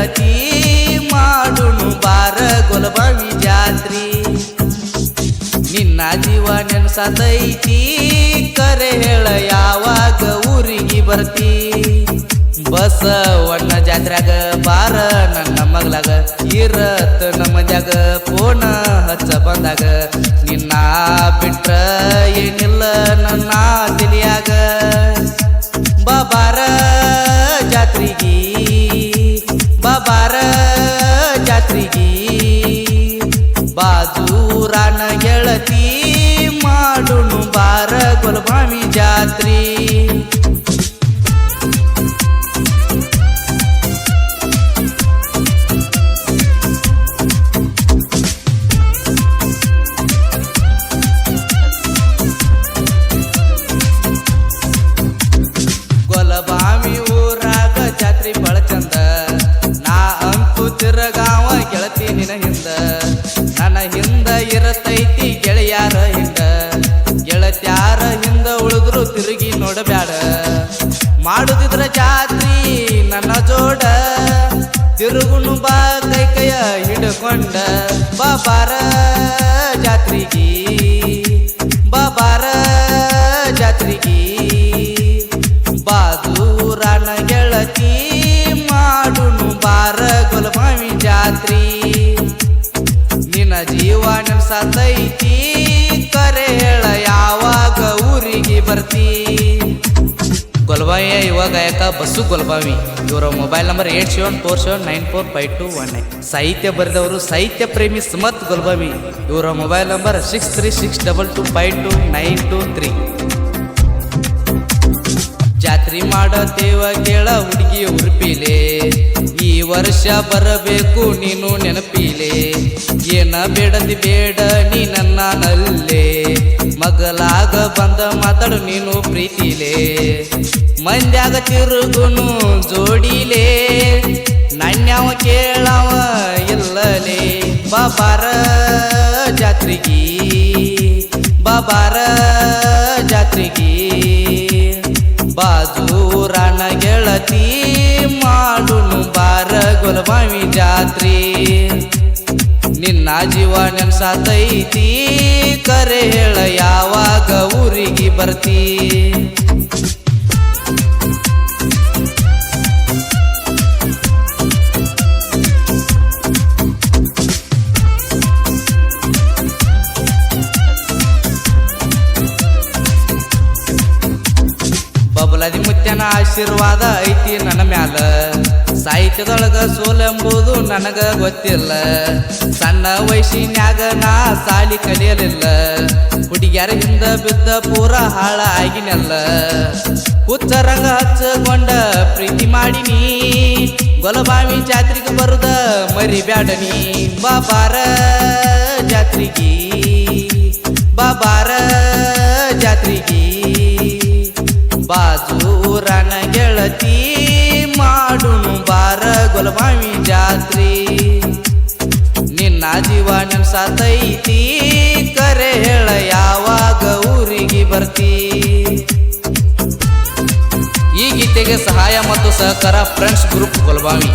ಗೆಳತಿ ಮಾಡುನು ಬಾರ ಗೊಲಬಾವಿ ಜಾತ್ರಿ ನಿನ್ನ ಜೀವ ನೆನಸತೈತಿ ಕರೆ ಹೇಳ ಯಾವಾಗ ಊರಿಗೆ ಬರ್ತಿ ಬಸವಣ್ಣ ಜಾತ್ರ್ಯಾಗ ಬಾರ ನನ್ನ ಮಗ್ಲಾಗ ಇರತ್ತ ನಮ್ಮ ಜಾಗ ಫೋನ ಹಚ್ಚ ಬಂದಾಗ ನಿನ್ನ ಬಿಟ್ರ ಏನಿಲ್ಲ ನನ್ನ ತಿಳಿಯಾಗ ಬಾಬಾರ ಜಾತ್ರಿಗಿ ಬಾಬಾರ ಜಾತ್ರಿಗಿ ಬಾಜೂರಾನ ಗೆಳತಿ ಮಾಡುನು ಬಾರ ಗೊಲಬಾವಿ ಜಾತ್ರಿ ಗೊಲಬಾವಿ ಊರಾಗ ಜಾತ್ರಿ ಬಳ ಚಂದ ನಾ ಅಂತೂ ತಿರಗಾವ ಗೆಳತಿ ನಿನ ಹಿಂದ ನನ್ನ ಹಿಂದ ಇರತೈತಿ ಗೆಳೆಯಾರ ಹಿಂದ ಗೆಳತ್ಯಾರ ಹಿಂದ ಉಳಿದ್ರು ತಿರುಗಿ ನೋಡಬ್ಯಾಡ ಮಾಡುದಿದ್ರ ಜಾತ್ರಿ ನನ್ನ ಜೋಡ ತಿರುಗುನು ಬಾ ಕೈಯ ಹಿಡ್ಕೊಂಡ ಬಾಬಾರ ಜಾತ್ರಿಗಿ ಬಾಬಾರ ಜಾತ್ರಿಗಿ ಬಾಜೂರಾನ ಗೆಳತಿ ಮಾಡುನು ಬಾರ ಗೊಲಬಾವಿ ಜಾತ್ರಿ ನಿನ್ನ ಜೀವ ನೆನಸತೈತಿ ಕರೆ ಹೇಳ ಯಾವಾಗ ಊರಿಗೆ ಬರ್ತಿ ಗೊಲಬಾವಿಯ ಯುವ ಗಾಯಕ ಬಸ್ಸು ಗೊಲಬಾವಿ ಇವರ ಮೊಬೈಲ್ ನಂಬರ್ 8747945219 ಸಾಹಿತ್ಯ ಬರೆದವರು ಸಾಹಿತ್ಯ ಪ್ರೇಮಿ ಸುಮತ್ ಗೊಲಬಾವಿ ಇವರ ಮೊಬೈಲ್ ನಂಬರ್ 6362252923 ಜಾತ್ರಿ ಮಾಡತೇವ ಕೇಳ ಹುಡುಗಿ ಉರ್ಪಿಲೆ ಈ ವರ್ಷ ಬರಬೇಕು ನೀನು ನೆನಪಿಲೆ ಏನ ಬೇಡದಿ ಬೇಡ ನೀ ನನ್ನ ನಲ್ಲೇ ಮಗಲಾಗ ಬಂದ ಮಾತಾಡು ನೀನು ಪ್ರೀತಿಲೆ ಮಂದ್ಯಾಗ ತಿರುಗುನು ಜೋಡಿಲೆ ನನ್ಯಾವ ಕೇಳವ ಇಲ್ಲಲೇ ಬಾಬಾರ ಜಾತ್ರಿಗಿ ಬಾಬಾರ ಜಾತ್ರಿಗಿ ಬಾಜೂರಾನ ಗೆಳತಿ ಮಾಡುನು ಬಾರ ಗೊಲಬಾವಿ ಜಾತ್ರಿ ನಿನ್ನ ಜೀವ ನೆನಸತೈತಿ ಕರೆ ಹೇಳ ಯಾವಾಗ ಊರಿಗೆ ಬರ್ತಿ ಬಬಲಾದಿ ಮುತ್ಯನ ಆಶೀರ್ವಾದ ಐತಿ ನನ್ನ ಮ್ಯಾಲ ಸಾಹಿತ್ಯದೊಳಗ ಸೋಲೆಂಬುದು ನನಗ ಗೊತ್ತಿಲ್ಲ ಸಣ್ಣ ವಯಸ್ಸಿನ್ಯಾಗ ನಾ ಸಾಲಿ ಕಲಿಯಲಿಲ್ಲ ಹುಡುಗ್ಯಾರ ಹಿಂದ ಬಿದ್ದ ಪೂರ ಹಾಳ ಆಗಿನೆಲ್ಲ ಹುಚ್ಚರಂಗ ಹಚ್ಚಕೊಂಡ ಪ್ರೀತಿ ಮಾಡಿನಿ ಗೊಲಬಾವಿ ಜಾತ್ರೆಗೆ ಬರುದ ಮರಿಬ್ಯಾಡನಿ ಬಾಬಾರ ಜಾತ್ರಿಗಿ ಬಾಬಾರ ಜಾತ್ರಿಗಿ ಬಾಜೂರಾನ ಗೆಳತಿ ಮಾಡುನು ಬಾರ ಗೊಲಬಾವಿ ಜಾತ್ರಿ ನಿನ್ನ ಜೀವ ನೆನಸತೈತಿ ಕರೆ ಹೇಳ ಯಾವಾಗ ಊರಿಗೆ ಬರ್ತಿ ಈ ಗೀತೆಗೆ ಸಹಾಯ ಮತ್ತು ಸಹಕಾರ ಫ್ರೆಂಡ್ಸ್ ಗ್ರೂಪ್ ಗೊಲಬಾವಿ